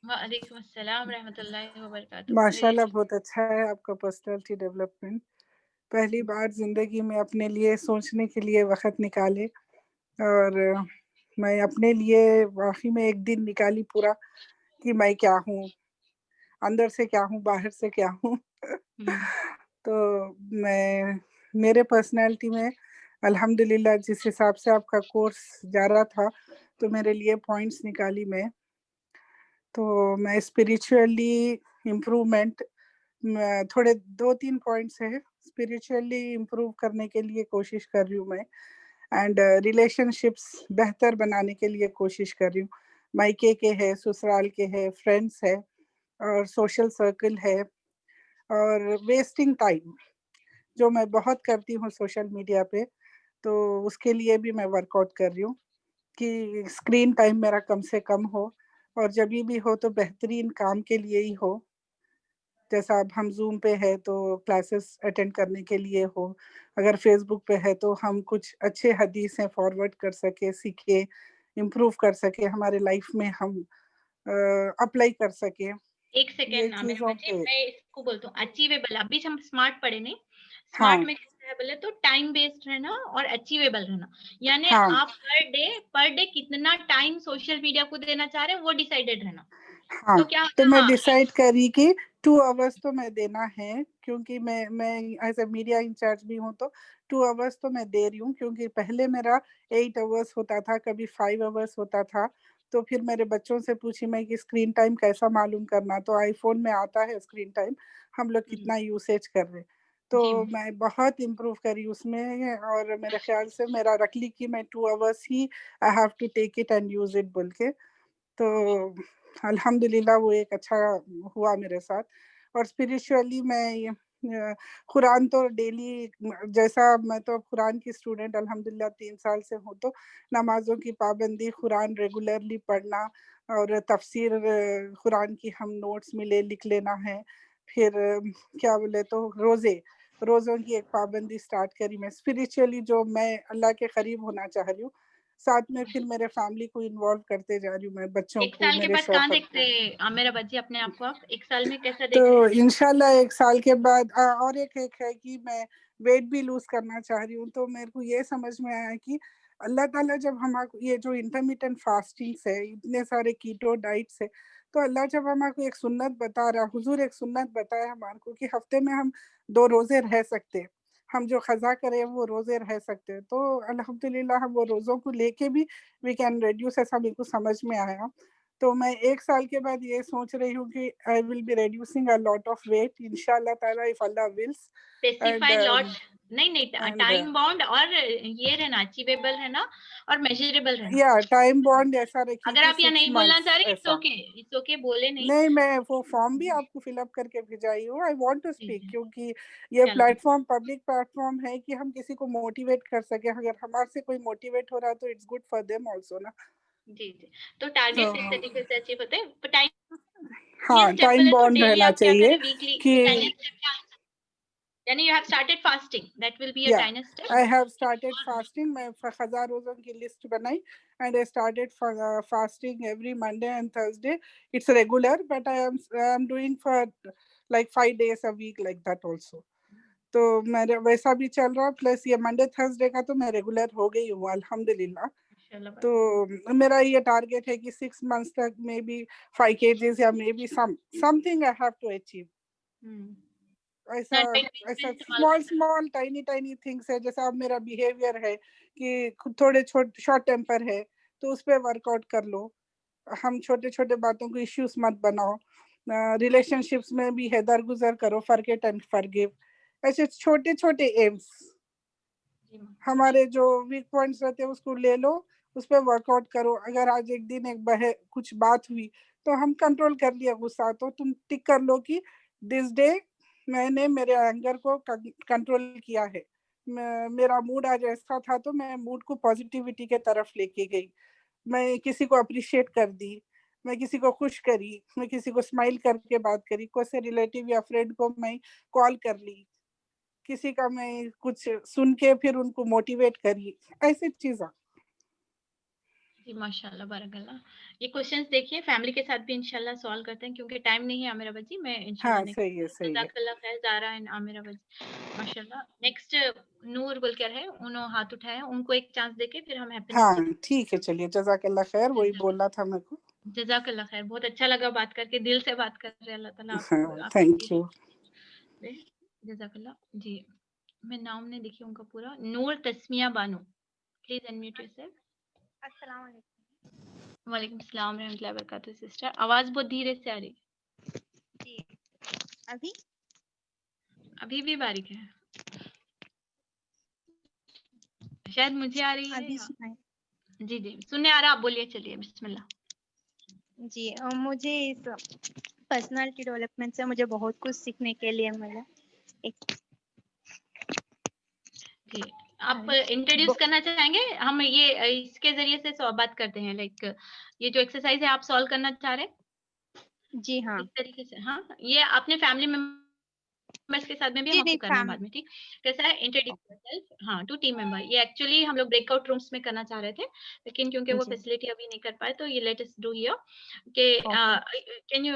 वालेकुम अस्सलाम रहमतुल्लाहि व बरकातहू। माशाल्लाह खैरियत से? बहुत अच्छा है आपका पर्सनैलिटी डेवलपमेंट। पहली बार ज़िंदगी में अपने लिए सोचने के लिए वक़्त निकाले और मैं अपने लिए वाक़ई में एक दिन निकाली पूरा कि मैं क्या हूँ, अंदर से क्या हूँ, बाहर से क्या हूँ। हुँ, तो मैं मेरे पर्सनैलिटी में अल्हम्दुलिल्लाह जिस हिसाब से आपका कोर्स जा रहा था, तो मेरे लिए पॉइंट्स निकाली मैं। तो मैं स्पिरिचुअली इम्प्रूवमेंट थोड़े 2-3 पॉइंट्स हैं, स्पिरिचुअली इम्प्रूव करने के लिए कोशिश कर रही हूँ मैं एंड रिलेशनशिप्स बेहतर बनाने के लिए कोशिश कर रही हूँ। मायके के है, ससुराल के है, फ्रेंड्स है और सोशल सर्कल है और वेस्टिंग टाइम जो मैं बहुत करती हूँ सोशल मीडिया पे, तो उसके लिए भी मैं वर्कआउट कर रही हूँ कि स्क्रीन टाइम मेरा कम से कम हो और जभी भी हो तो बेहतरीन काम के लिए ही हो। जैसा अब हम ज़ूम पे है तो क्लासेस अटेंड करने के लिए हो, अगर फ़ेसबुक पे है तो हम कुछ अच्छे हदीसें फॉरवर्ड कर सकें, सीखें, इम्प्रूव कर सकें, हमारे लाइफ में हम अप्लाई कर सकें, 1 ये सेकंड ना मेरे चीज़ों बच्चे, पे। मैं इसको बोलती हूँ अचीवेबल। अभी हम स्मार्ट पढ़े नहीं, स्मार्ट हाँ, में कैसा है बोले तो टाइम बेस्ड रहना और अचीवेबल रहना। यानी हाँ, आप पर डे कितना टाइम सोशल मीडिया को देना चाह रहे हैं, वो डिसाइडेड रहना। हाँ, तो क्या तो होता है मैं हाँ, डिसाइड करी कि 2 अवर्स तो मैं देना है क्योंकि मैं एज़ अ मीडिया इंचार्ज भी हूँ तो 2 अवर्स तो मैं दे रही हूँ क्योंकि पहले मेरा 8 अवर्स होता था, कभी 5 अवर्स होता था। तो फिर मेरे बच्चों से पूछी मैं कि स्क्रीन टाइम कैसा मालूम करना? तो आईफ़ोन में आता है स्क्रीन टाइम, हम लोग हुँ, कितना यूसेज कर रहे हैं। जी तो मैम। मैं बहुत इम्प्रूव करी उसमें और मेरे ख़्याल से मेरा रख ली कि मैं 2 अवर्स ही I have to take it and use it बोल के। तो अल्हम्दुलिल्लाह वो एक अच्छा हुआ मेरे साथ और स्पिरिचुअली मैं कुरान तो डेली जैसा मैं तो कुरान की स्टूडेंट अल्हम्दुलिल्लाह 3 साल से हूँ तो नमाज़ों की पाबंदी, कुरान रेगुलरली पढ़ना और तफसीर कुरान की हम नोट्स मिले लिख लेना है। फिर क्या बोले तो रोज़ों की एक पाबंदी स्टार्ट करी मैं स्पिरिचुअली जो मैं अल्लाह के करीब होना चाह रही हूँ। साथ में फिर मेरे फैमिली को इन्वॉल्व करते जा रही हूँ मैं, बच्चों 1 को, साल के मेरे बाद कहाँ शौहर देखते को। हैं मेरा बच्चे अपने आप को आप? 1 साल में कैसा तो देख रहे हैं? इंशाल्लाह 1 साल के बाद और एक है कि मैं वेट भी लूज़ करना चाह रही हूँ, तो मेरे को ये समझ में आया कि अल्लाह ताला जब हमाको ये जो इंटरमिटेंट फास्टिंग्स है, इतने सारे कीटो डाइट्स है, तो अल्लाह जब हमाको एक सुन्नत बता रहा हुज़ूर एक सुन्नत बताया हमारे को कि हफ़्ते में हम 2 रोज़े रह सकते हैं। हम जो क़ज़ा करें वो रोज़े रह सकते हैं। तो अल्हम्दुलिल्लाह हम वो रोज़ों को लेके भी वी कैन रिड्यूस ऐसा मेरे को समझ में आया। तो मैं 1 साल के बाद ये सोच रही हूँ कि I will be reducing a lot of weight इंशाअल्लाह ताला if Allah wills and specify lot नहीं, नहीं एंड टाइम बाउंड और ये रहना अचीवेबल रहना और मेज़रेबल रहना। या टाइम बॉन्ड ऐसा रखिए अगर कि आप या 6 नहीं बोलना चाह मंथ्स रहे ऐसा। इट्स ओके बोले नहीं। नहीं, मैं वो फॉर्म भी आपको फिल अप करके भिजाई हूँ। आई वांट टू जी, स्पीक जी। क्योंकि ये चलो। प्लेटफ़ॉर्म पब्लिक प्लेटफ़ॉर्म है कि हम किसी को मोटिवेट कर सकें। अगर हमारे से कोई मोटिवेट हो रहा है तो it's good for them also ना। जी, जी। तो तो टारगेट्स इस तरीके से अचीव होते हैं। तो टाइम हाँ, स्टेप टाइम बोले तो बॉन्ड डेली रहना आप क्या चाहिए करें वीकली कि टाइनी स्टेप क्या यानी you have started fasting that will be a Yeah, tiny step. I have started fasting. मैं ख़ज़ा रोज़ों की लिस्ट बनाई and I started fasting every Monday and Thursday. It's regular, but I am doing for like 5 days a week like that also. तो मेरा वैसा भी चल रहा plus ये मंडे थर्सडे का तो मैं रेगुलर हो गई हूँ अल्हम्दुलिल्लाह। माशाल्लाह तो माशाल्लाह। मेरा ये टारगेट है कि 6 मंथ्स तक मे बी 5 केजीज़ या maybe something I have to achieve. हुँ। ऐसा ना टाइम ऐसा मैनेजमेंट संभाल स्मॉल रहे हैं। स्मॉल टाइनी टाइनी थिंग्स है जैसा अब मेरा बिहेवियर है कि थोड़े शॉर्ट टेम्पर है तो उस पे वर्कआउट कर लो। हम छोटे छोटे बातों को इश्यूज मत बनाओ। रिलेशनशिप्स में भी है दरगुजर करो फॉरगेट एंड फॉरगिव। ऐसे छोटे छोटे एम्स जी मैम। हमारे जो वीक पॉइंट्स रहते हैं उसको ले लो, उस पे वर्कआउट करो। अगर आज एक दिन एक बहे कुछ बात हुई तो हम कंट्रोल कर लिया गुस्सा तो तुम टिक कर लो कि दिस डे मैंने मेरे एंगर को कंट्रोल किया है। मेरा मूड आज ऐसा था तो मैं मूड को पॉजिटिविटी के तरफ लेके गई। मैं किसी को अप्रिशिएट कर दी, मैं किसी को खुश करी, मैं किसी को स्माइल करके बात करी, कोई से रिलेटिव या फ्रेंड को मैं कॉल कर ली, किसी का मैं कुछ सुन के फिर उनको मोटिवेट करी, ऐसी चीज़ें। जी, माशाल्लाह बारकाल्लाह। ये क्वेश्चंस देखिए फैमिली के साथ भी इंशाल्लाह सॉल्व करते हैं क्योंकि टाइम नहीं है आमिरा बाजी। मैं इंशाल्लाह हाँ, नेक्स्ट सही है, सही है। जज़ाकल्लाह खैर ज़ारा एंड आमिरा बाजी। माशाल्लाह। नेक्स्ट नूर बोलकर है, उन्होंने हाथ उठाया है, उनको एक चांस देके फिर हम हैप्पीनेस हाँ, के ठीक है, चलिए जज़ाकल्लाह खैर, वही बोलना था मेरे को। जज़ाकल्लाह खैर। बहुत अच्छा लगा बात करके, दिल से बात कर रहे हैं। अल्लाह ताला आपको हाँ, आपकी थैंक यू। दे। जज़ाकल्लाह। जी, मैं नाम नहीं देखी उनका पूरा। Noor Tasmiya Bano. Please unmute yourself. अस्सलाम वालेकुम। वालेकुम सलाम रहमतुल्लाहि व बरकातहू सिस्टर। आवाज़ बहुत धीरे से आ रही है। जी, अभी अभी भी बारीक है। शायद मुझे आ रही है अभी या सुनाए। जी, जी, सुनने आ रहा, आप बोलिए, चलिए बिस्मिल्लाह। जी, मुझे इस पर्सनालिटी डेवलपमेंट से मुझे बहुत कुछ सीखने के लिए मिला। एक जी, आप इंट्रोड्यूस करना चाहेंगे? हम ये इसके ज़रिए से बात करते हैं, लाइक ये जो एक्सरसाइज़ है आप सॉल्व करना चाह रहे हैं? जी हाँ। इस तरीके से, हाँ, ये अपने फैमिली मेंबर्स के साथ में भी हम जी आपको नहीं करना है बाद में, ठीक? कैसा है, इंट्रोड्यूस योरसेल्फ, हाँ, टू टीम मेंबर। ये एक्चुअली हम लोग ब्रेकआउट रूम्स में करना चाह रहे थे, लेकिन क्योंकि वो जी फैसिलिटी अभी नहीं कर पाए, तो ये लेट अस डू हियर कि okay. Can you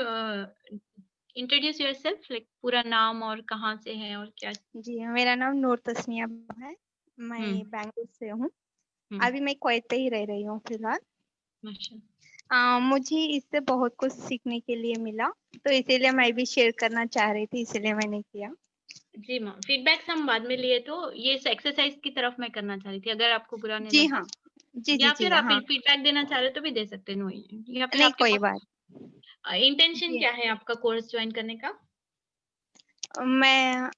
introduce yourself, like पूरा नाम और कहाँ से हैं और क्या? जी, मेरा नाम नूर तस्मिया है। मैं हुँ, बैंगलोर से हूँ। हुँ, अभी मैं कुवैत पे ही रह रही हूँ फिलहाल। माशाल्लाह। मुझे इससे बहुत कुछ सीखने के लिए मिला, तो इसीलिए मैं भी शेयर करना चाह रही थी, इसीलिए मैंने किया। जी मैम, फीडबैक्स हम बाद में लिए, तो ये इस एक्सरसाइज की तरफ मैं करना चाह रही थी, अगर आपको बुरा नहीं जी लगे। हाँ। जी, जी, या जी, फिर आप हाँ। फीडबैक देना चाह रहे हो तो भी दे सकते हैं, नो इश्यू। या फिर नहीं आपके कोई पास बात। इंटेंशन जी, क्या है आपका कोर्स ज्वाइन करने का? मैं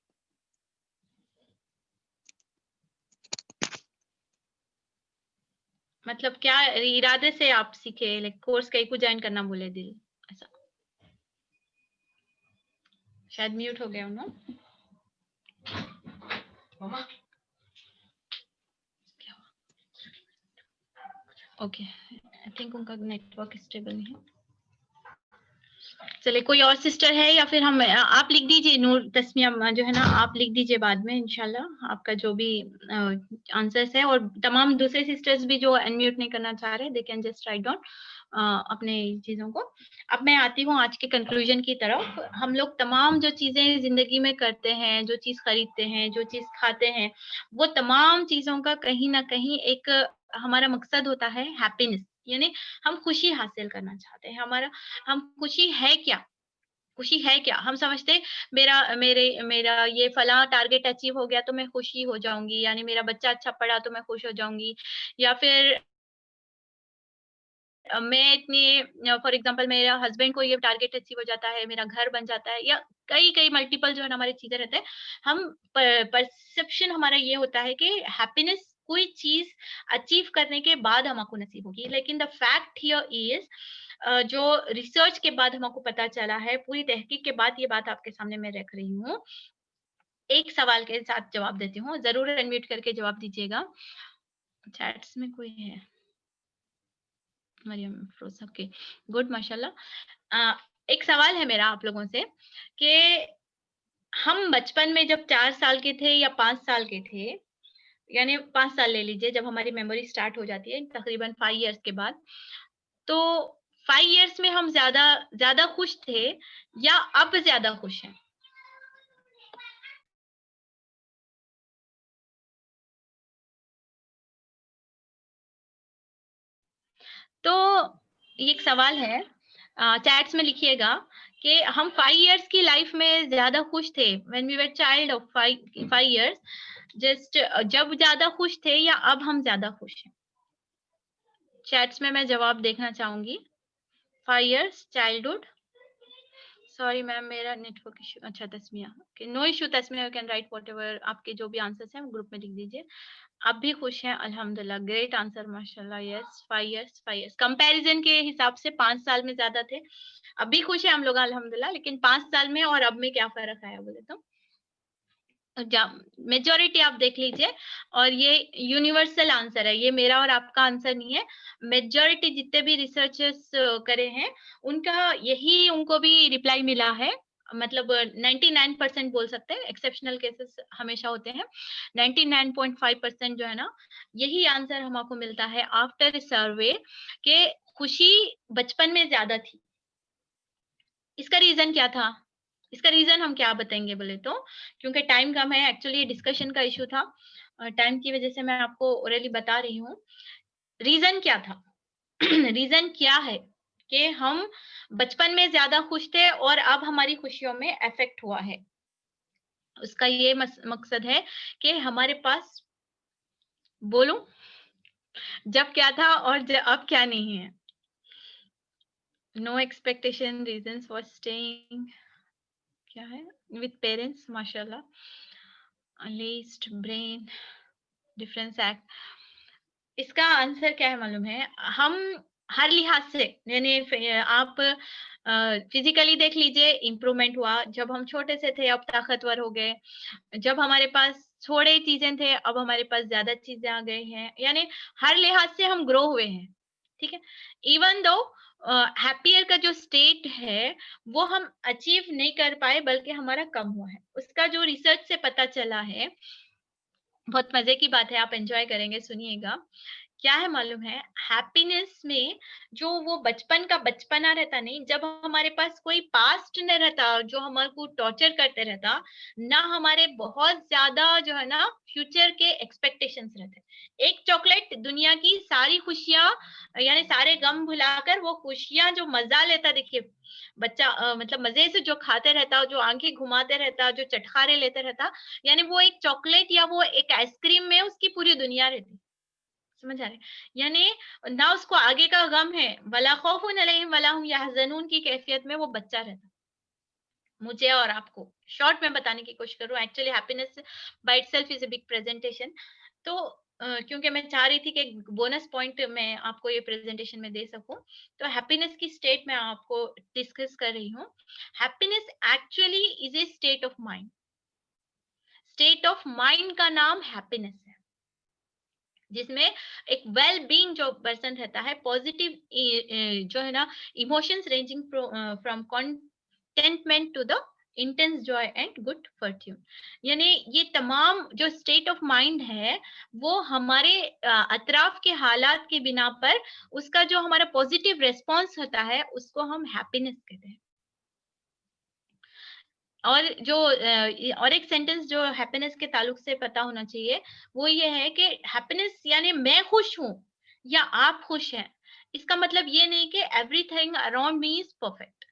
मतलब क्या इरादे से आप सीखे, लाइक कोर्स कहीं को ज्वाइन करना बोले दिल, ऐसा? शायद म्यूट हो गया हूँ ना? ओके, आई थिंक उनका नेटवर्क स्टेबल नहीं है। चलिए, कोई और सिस्टर है या फिर हम आप लिख दीजिए, नूर तस्मिया जो है ना, आप लिख दीजिए बाद में इंशाल्लाह आपका जो भी आंसर्स है, और तमाम दूसरे सिस्टर्स भी जो अनम्यूट नहीं करना चाह रहे, they can just write down अपने चीज़ों को। अब मैं आती हूँ आज के कंक्लूजन की तरफ। हम लोग तमाम जो चीज़ें ज़िंदगी में करते हैं, जो चीज़ खरीदते हैं, जो चीज़ खाते हैं, वो तमाम चीज़ों का कहीं न कहीं एक हमारा मकसद होता है हैप्पीनेस, यानी हम खुशी हासिल करना चाहते हैं। हमारा हम खुशी है क्या? खुशी है क्या? हम समझते हैं मेरा ये फलाँ टारगेट अचीव हो गया तो मैं खुशी हो जाऊँगी, यानी मेरा बच्चा अच्छा पढ़ा तो मैं खुश हो जाऊँगी, या फिर मैं इतनी फॉर एग्ज़ाम्पल मेरा हस्बैंड को ये टारगेट अचीव हो जाता है, मेरा घर बन जाता है, या कई-कई मल्टीपल जो है ना हमारी चीज़ें रहते हैं। हम प परसेप्शन हमारा ये होता है कि हैप्पीनेस कोई चीज़ अचीव करने के बाद हमको नसीब होगी। लेकिन द फैक्ट हियर इज़ जो रिसर्च के बाद हमको पता चला है, पूरी तहकीक के बाद ये बात आपके सामने मैं रख रही हूँ। एक सवाल के साथ जवाब देती हूँ, ज़रूर अनम्यूट करके जवाब दीजिएगा। चैट्स में कोई है? मरियम अफरोज़, ओके, गुड, माशाल्लाह। एक सवाल है मेरा आप लोगों से कि हम बचपन में जब 4 साल के थे या 5 साल के थे, यानी 5 साल ले लीजिए, जब हमारी मेमोरी स्टार्ट हो जाती है तकरीबन 5 इयर्स के बाद, तो 5 इयर्स में हम ज़्यादा ज़्यादा खुश थे या अब ज़्यादा खुश हैं? तो ये एक सवाल है, चैट्स में लिखिएगा कि हम 5 इयर्स की लाइफ में ज़्यादा खुश थे when we were child of 5 years, just जब ज़्यादा खुश थे या अब हम ज़्यादा खुश हैं? चैट्स में मैं जवाब देखना चाहूँगी। 5 इयर्स चाइल्डहुड, सॉरी मैम मेरा नेटवर्क इश्यू, अच्छा Tasmia, okay, no issue Tasmia, you can write whatever आपके जो भी आंसर्स हैं वो ग्रुप में लिख दीजिए। आप भी खुश हैं अल्हम्दुलिल्लाह, ग्रेट आंसर माशाल्लाह, यस 5 इयर्स कंपैरिजन के हिसाब से 5 साल में ज़्यादा थे। अब भी खुश हैं हम लोग अल्हम्दुलिल्लाह, लेकिन 5 साल में और अब में क्या फ़र्क आया बोले तो? जा मेजॉरिटी आप देख लीजिए, और ये यूनिवर्सल आंसर है, ये मेरा और आपका आंसर नहीं है। मेजॉरिटी जितने भी रिसर्चर्स करे हैं, उनका यही उनको भी रिप्लाई मिला है। मतलब 99% बोल सकते हैं, एक्सेप्शनल केसेस हमेशा होते हैं। 99.5% जो है ना, यही आंसर हमको मिलता है आफ्टर सर्वे कि खुशी बचपन में ज्यादा थी। इसका रीजन क्या था? इसका रीजन हम क्या बताएंगे बोले तो, क्योंकि टाइम कम है, एक्चुअली डिस्कशन का इशू था, टाइम की वजह से मैं आपको ओरली बता रही हूँ। रीजन क्या था? रीजन क्या है कि हम बचपन में ज्यादा खुश थे और अब हमारी खुशियों में इफेक्ट हुआ है। उसका ये मकसद है कि हमारे पास, बोलो, जब क्या था और अब क्या नहीं है। No expectation reasons for staying, क्या है, विद पेरेंट्स, माशाल्लाह, लीस्ट ब्रेन डिफरेंस एक्ट। इसका आंसर क्या है मालूम है? हम हर लिहाज से, यानी आप फिजिकली देख लीजिए, इम्प्रूवमेंट हुआ। जब हम छोटे से थे अब ताकतवर हो गए, जब हमारे पास थोड़े चीजें थे अब हमारे पास ज्यादा चीजें आ गई हैं, यानी हर लिहाज से हम ग्रो हुए हैं। ठीक है, इवन दो हैप्पियर का जो स्टेट है वो हम अचीव नहीं कर पाए, बल्कि हमारा कम हुआ है। उसका जो रिसर्च से पता चला है, बहुत मजे की बात है, आप एंजॉय करेंगे, सुनिएगा। क्या है मालूम है? हैप्पीनेस में जो वो बचपन का बचपना रहता, नहीं, जब हमारे पास कोई पास्ट नहीं रहता जो हमारे को टॉर्चर करते रहता, ना हमारे बहुत ज्यादा जो है ना फ्यूचर के एक्सपेक्टेशंस रहते। एक चॉकलेट दुनिया की सारी खुशियां, यानी सारे गम भुलाकर वो खुशियां जो मजा लेता, देखिए बच्चा मतलब मजे से जो खाते रहता, जो आंखें घुमाते रहता, जो चटखारे लेते रहता, यानी वो एक चॉकलेट या वो एक आइसक्रीम में उसकी पूरी दुनिया रहती। समझ आ रहे? यानी ना उसको आगे का गम है, वला खौफुन अलैहिम वला हुम यहज़नून की कैफियत में वो बच्चा रहता। मुझे और आपको शॉर्ट में बताने की कोशिश करूं, actually happiness by itself is a big presentation. तो क्योंकि मैं चाह रही थी कि बोनस पॉइंट मैं आपको ये प्रेजेंटेशन में दे सकूं, तो हैप्पीनेस की स्टेट में आपको डिस्कस कर रही हूँ। Happiness actually is a state of mind. State of mind का नाम हैप्पीनेस है, जिसमें एक वेल बीइंग जो पर्सन रहता है, पॉजिटिव जो है ना emotions ranging from contentment to the intense joy and good fortune. यानी ये तमाम जो स्टेट ऑफ माइंड है वो हमारे अतराफ के हालात के बिना पर उसका जो हमारा पॉजिटिव रेस्पॉन्स होता है उसको हम हैप्पीनेस कहते हैं। और जो और एक सेंटेंस जो हैप्पीनेस के ताल्लुक से पता होना चाहिए वो ये है कि हैप्पीनेस यानी मैं खुश हूं या आप खुश हैं, इसका मतलब ये नहीं कि everything around me is perfect.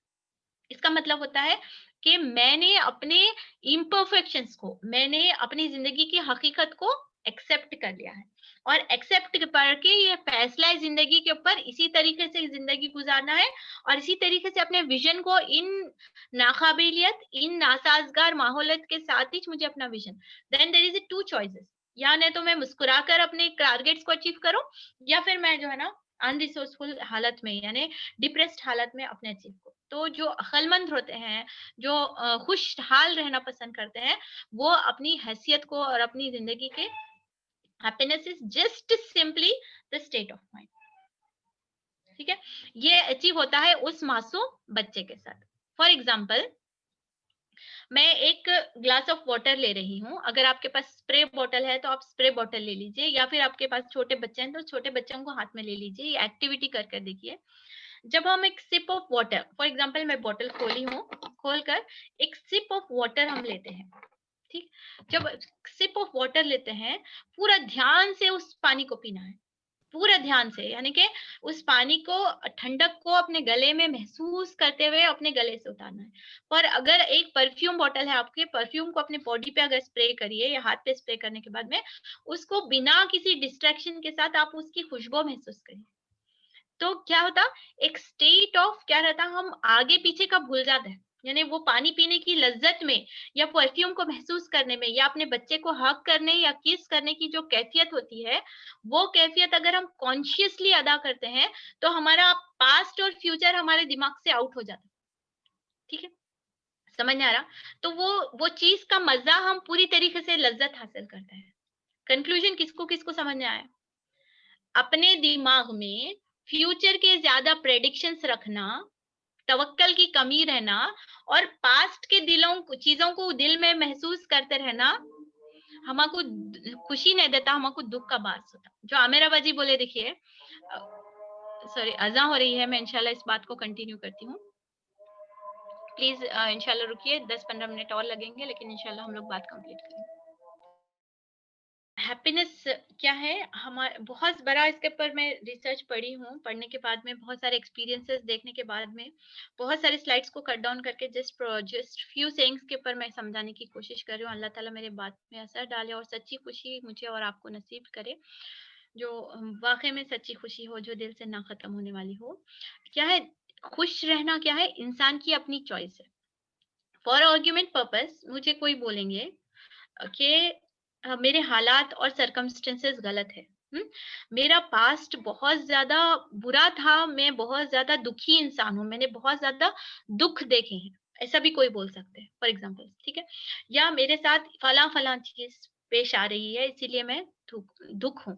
इसका मतलब होता है कि मैंने अपने इम्परफेक्शंस को, मैंने अपनी जिंदगी की हकीकत को एक्सेप्ट कर लिया है, और एक्सेप्ट करके ये फैसला है जिंदगी के ऊपर इसी तरीके से जिंदगी गुजारना है, और इसी तरीके से अपने विजन को इन नाकाबिलियत, इन नासाजगार माहौलियत के साथ ही मुझे अपना vision, then there is two choices, या नहीं तो मैं मुस्कुराकर अपने टारगेट्स को अचीव करूं, या फिर मैं जो है ना अनरिसोर्सफुल हालत में यानी डिप्रेस्ड हालत में अपने अचीव को। तो जो अक्लमंद होते हैं, जो खुशहाल रहना पसंद करते हैं, वो अपनी हैसियत को और अपनी जिंदगी के happiness is just simply the state of mind. ठीक है, ये अचीव होता है उस मासूम बच्चे के साथ। फॉर एग्जाम्पल, मैं एक ग्लास ऑफ वाटर ले रही हूँ, अगर आपके पास स्प्रे बॉटल है तो आप स्प्रे बॉटल ले लीजिए, या फिर आपके पास छोटे बच्चे हैं तो छोटे बच्चों को हाथ में ले लीजिए, ये एक्टिविटी कर कर देखिए। जब हम एक sip of water, for example मैं बॉटल खोली हूँ, खोलकर एक सिप ऑफ वाटर हम लेते हैं, ठीक, जब सिप ऑफ वाटर लेते हैं पूरा ध्यान से उस पानी को पीना है, पूरा ध्यान से, यानी कि उस पानी को, ठंडक को अपने गले में महसूस करते हुए अपने गले से उतारना है। पर अगर एक परफ्यूम बॉटल है आपके, परफ्यूम को अपने बॉडी पे अगर स्प्रे करिए या हाथ पे स्प्रे करने के बाद में उसको बिना किसी डिस्ट्रैक्शन के साथ आप उसकी खुशबू महसूस करिए, तो क्या होता, एक स्टेट ऑफ क्या रहता, हम आगे पीछे का भूल जाते हैं, यानी वो पानी पीने की लज्जत में या परफ्यूम को महसूस करने में या अपने बच्चे को हग करने या किस करने की जो कैफियत होती है, वो कैफियत अगर हम कॉन्शियसली अदा करते हैं तो हमारा पास्ट और फ्यूचर हमारे दिमाग से आउट हो जाता है। ठीक है, समझ में आ रहा? तो वो चीज का मजा हम पूरी तरीके से लज्जत हासिल करते हैं। कंक्लूजन किसको किसको समझ में आया? अपने दिमाग में फ्यूचर के ज्यादा प्रेडिक्शंस रखना तवक्कल की कमी रहना और पास्ट के चीजों को दिल में महसूस करते रहना हमको खुशी नहीं देता, हमको दुख का बात होता। जो आमिरा बाजी बोले, देखिए सॉरी अजा हो रही है, मैं इंशाल्लाह इस बात को कंटिन्यू करती हूँ। प्लीज इंशाल्लाह रुकिए, 10-15 मिनट और लगेंगे, लेकिन इंशाल्लाह हम लोग बात कंप्लीट करेंगे। हैप्पीनेस क्या है हमारा, बहुत बड़ा इसके ऊपर मैं रिसर्च पढ़ी हूँ, पढ़ने के बाद में बहुत सारे एक्सपीरियंसेस देखने के बाद में बहुत सारे स्लाइड्स को कट डाउन करके जस्ट फ्यू सेइंग्स के ऊपर मैं समझाने की कोशिश कर रही हूँ। अल्लाह ताला मेरे बात में असर डाले और सच्ची खुशी मुझे और आपको नसीब करे, जो वाकई में सच्ची खुशी हो, जो दिल से ना खत्म होने वाली हो। क्या है खुश रहना, क्या है इंसान की अपनी चॉइस है। फॉर आर्ग्यूमेंट पर्पस मुझे कोई बोलेंगे कि मेरे हालात और सर्कमस्टेंसेस गलत है, मेरा पास्ट बहुत ज्यादा बुरा था, मैं बहुत ज्यादा दुखी इंसान हूँ, मैंने बहुत ज्यादा दुख देखे हैं, ऐसा भी कोई बोल सकते हैं फॉर एग्जाम्पल, ठीक है। या मेरे साथ फला फला चीज पेश आ रही है, इसीलिए मैं दुख हूँ।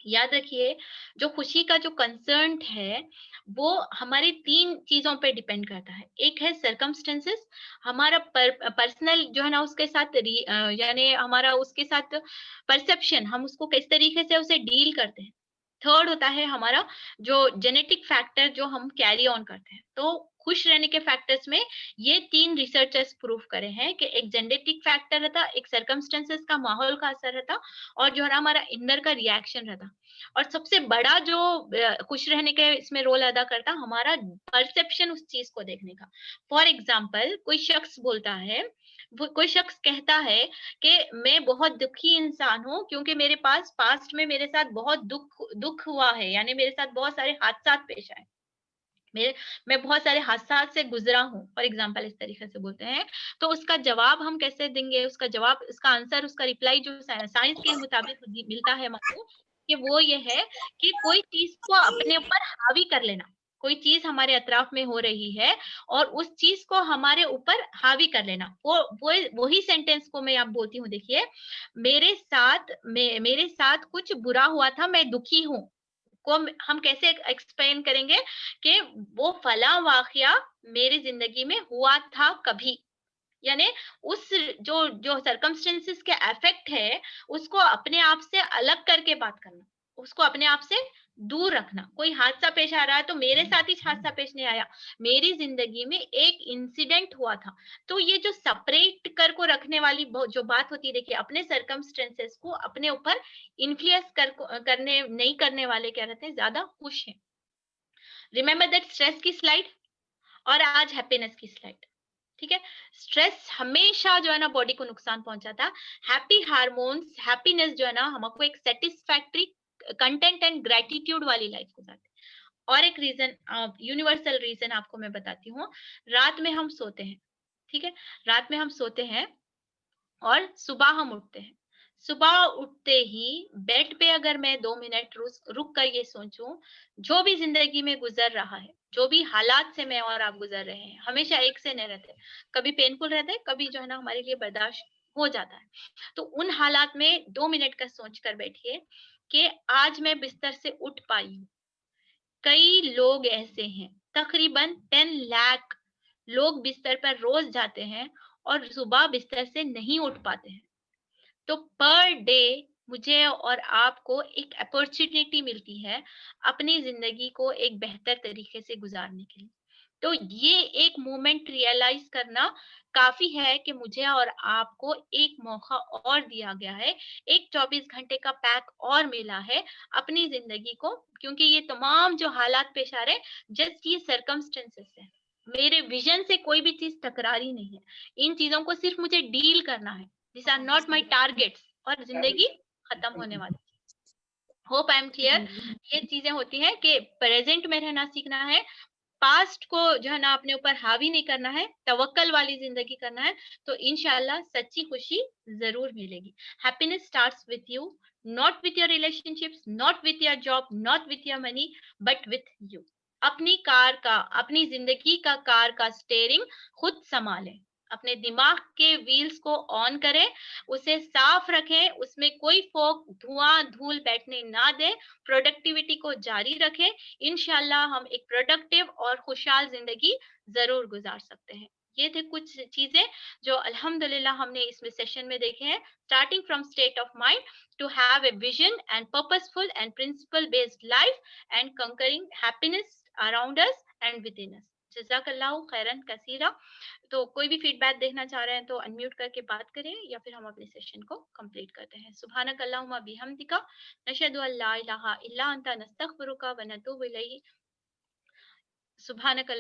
याद रखिए, जो खुशी का जो कंसर्न है वो हमारी 3 चीजों पे डिपेंड करता है। एक है सर्कमस्टेंसेस, हमारा पर्सनल जो है ना उसके साथ यानी हमारा उसके साथ परसेप्शन, हम उसको किस तरीके से उसे डील करते हैं। थर्ड होता है हमारा जो जेनेटिक फैक्टर जो हम कैरी ऑन करते हैं। तो खुश रहने के फैक्टर्स में ये 3 रिसर्चर्स प्रूव करे हैं कि एक जेनेटिक फैक्टर रहता, एक सर्कमस्टेंसेस का माहौल का असर रहता, और जो है ना हमारा इंदर का रिएक्शन रहता। और सबसे बड़ा जो खुश रहने के इसमें रोल अदा करता हमारा परसेप्शन उस चीज को देखने का। फॉर एग्जाम्पल कोई शख्स बोलता है, कोई शख्स कहता है कि मैं बहुत दुखी इंसान हूँ क्योंकि मेरे पास पास्ट में मेरे साथ बहुत दुख हुआ है, यानी मेरे साथ बहुत सारे हादसा पेश आए, मैं बहुत सारे हादसा से गुजरा हूँ, फॉर एग्जाम्पल इस तरीके से बोलते हैं। तो उसका जवाब हम कैसे देंगे, उसका जवाब, उसका आंसर, उसका रिप्लाई जो साइंस के मुताबिक मिलता है हमको, कि वो ये है कि कोई चीज को अपने ऊपर हावी कर लेना, कोई चीज हमारे अतराफ में हो रही है और उस चीज को हमारे ऊपर हावी कर लेना, वो वही सेंटेंस को मैं आप बोलती हूँ। देखिए, मेरे साथ कुछ बुरा हुआ था, मैं दुखी हूँ, को हम कैसे एक्सप्लेन करेंगे कि वो फला वाकया मेरी जिंदगी में हुआ था कभी, यानी उस जो सर्कमस्टेंसेस के इफेक्ट है उसको अपने आप से अलग करके बात करना, उसको अपने आप से दूर रखना। कोई हादसा पेश आ रहा है तो मेरे साथ ही हादसा पेश नहीं आया, मेरी जिंदगी में एक इंसिडेंट हुआ था। तो ये जो सेपरेट कर को रखने वाली जो बात होती है, देखिए अपने सर्कमस्टेंसेस को अपने ऊपर इन्फ्लुएंस करने नहीं करने वाले क्या रहते हैं, ज्यादा खुश हैं। रिमेंबर दैट स्ट्रेस की स्लाइड और आज हैप्पीनेस की स्लाइड, ठीक है। स्ट्रेस हमेशा जो है ना बॉडी को नुकसान पहुंचाता, हैप्पी हार्मोन्स, हैप्पीनेस जो है ना हमको एक सेटिस्फैक्टरी कंटेंट एंड ग्रेटिट्यूड वाली लाइफ गुजारते हैं। और एक रीजन, यूनिवर्सल रीजन आपको मैं बताती हूँ। रात में हम सोते हैं, ठीक है, रात में हम सोते हैं और सुबह हम उठते हैं। सुबह उठते ही बेड पे अगर मैं 2 मिनट रुक कर ये सोचूं, जो भी जिंदगी में गुजर रहा है, जो भी हालात से मैं और आप गुजर रहे हैं, हमेशा एक से नहीं रहते, कभी पेनफुल रहते हैं, कभी जो है ना हमारे लिए बर्दाश्त हो जाता है। तो उन हालात में 2 मिनट का सोच कर बैठिए कि आज मैं बिस्तर से उठ पाई हूँ। कई लोग ऐसे हैं, तकरीबन 10 लाख लोग बिस्तर पर रोज जाते हैं और सुबह बिस्तर से नहीं उठ पाते हैं। तो पर डे मुझे और आपको एक अपॉर्चुनिटी मिलती है अपनी जिंदगी को एक बेहतर तरीके से गुजारने के लिए। तो ये एक मोमेंट रियलाइज करना काफी है कि मुझे और आपको एक मौका और दिया गया है, एक 24 घंटे का पैक और मिला है अपनी जिंदगी को, क्योंकि ये तमाम जो हालात पेश आ रहे हैं जस्ट ये सर्कमस्टेंसेस है, मेरे विजन से कोई भी चीज टकरारी नहीं है। इन चीजों को सिर्फ मुझे डील करना है, this are not my targets, और जिंदगी खत्म होने वाली। Hope I am clear. ये चीजें होती हैं कि प्रेजेंट में रहना सीखना है, पास्ट को जो है ना अपने ऊपर हावी नहीं करना है, तवक्कल वाली जिंदगी करना है, तो इंशाल्लाह सच्ची खुशी जरूर मिलेगी। Happiness starts with you, not with your relationships, not with your job, not with your money, but with you. अपनी कार का, अपनी जिंदगी का कार का स्टेयरिंग खुद संभालें, अपने दिमाग के व्हील्स को ऑन करें, उसे साफ रखें, उसमें कोई फोक, धुआं, धूल बैठने ना दें, प्रोडक्टिविटी को जारी रखें। इंशाल्लाह हम एक प्रोडक्टिव और खुशहाल जिंदगी जरूर गुजार सकते हैं। ये थे कुछ चीजें जो अल्हम्दुलिल्लाह हमने इसमें सेशन में देखे हैं। Starting from state of mind to have a vision and purposeful and principle based life and conquering happiness around us and within us. जज़ाकल्लाहु खैरन कसीरा। तो कोई भी फीडबैक देखना चाह रहे हैं तो अनम्यूट करके बात करें या फिर हम अपने सेशन को कंप्लीट करते हैं। सुभानक अल्लाहुम्मा बिहम्दिका नशहदु अल्ला इलाहा इल्ला अंता नस्तगफिरुका व नतूबु इलैहि। सुभानक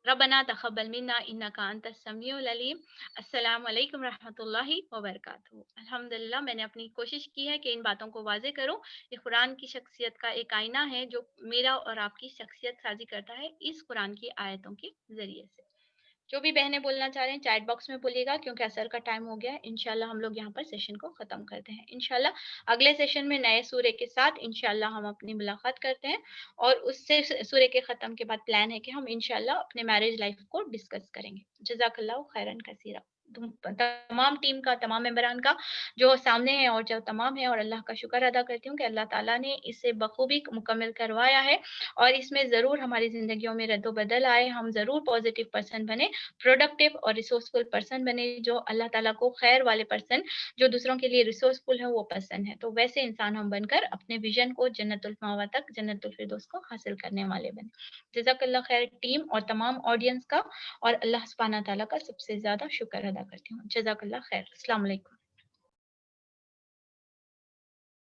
रब्बना तक़ब्बल मिन्ना इन्नका अंतस समीउल अलीम। अस्सलामु अलैकुम रहमतुल्लाहि व बरकातहू। अल्हम्दुलिल्लाह मैंने अपनी कोशिश की है कि इन बातों को वाज़े करूं। ये कुरान की शख्सियत का एक आईना है जो मेरा और आपकी शख्सियत साजी करता है इस कुरान की आयतों के ज़रिए से। जो भी बहनें बोलना चाह रहे हैं चैट बॉक्स में बोलिएगा, क्योंकि असर का टाइम हो गया है। इंशाल्लाह हम लोग यहाँ पर सेशन को ख़त्म करते हैं। इंशाल्लाह अगले सेशन में नए सूरे के साथ इंशाल्लाह हम अपनी मुलाकात करते हैं, और उससे सूरे के ख़त्म के बाद प्लान है कि हम इंशाल्लाह अपने मैरिज लाइफ को डिस्कस करेंगे। जज़ाकल्लाहु खैरन कसीरा। तमाम टीम का, तमाम मेंबरान का जो सामने है और जो तमाम है, और अल्लाह का शुक्र अदा करती हूँ कि अल्लाह ताला ने इसे बखूबी मुकम्मल करवाया है, और इसमें ज़रूर हमारी ज़िंदगियों में रद्दो-बदल आए, हम ज़रूर पॉजिटिव पर्सन बने, प्रोडक्टिव और रिसोर्सफुल पर्सन बने, जो अल्लाह ताला को खैर वाले पर्सन, जो दूसरों के लिए रिसोर्सफुल है वो पर्सन है। तो वैसे इंसान हम बनकर अपने विजन को जन्नतुल मावा तक, जन्नतुल फिरदौस को हासिल करने वाले बने। जज़ाकल्लाह खैर टीम और तमाम ऑडियंस का, और अल्लाह सुब्हानहू व तआला का सबसे ज़्यादा शुक्र अदा करती हूँ। जज़ाकल्लाह खैर। अस्सलाम वालेकुम।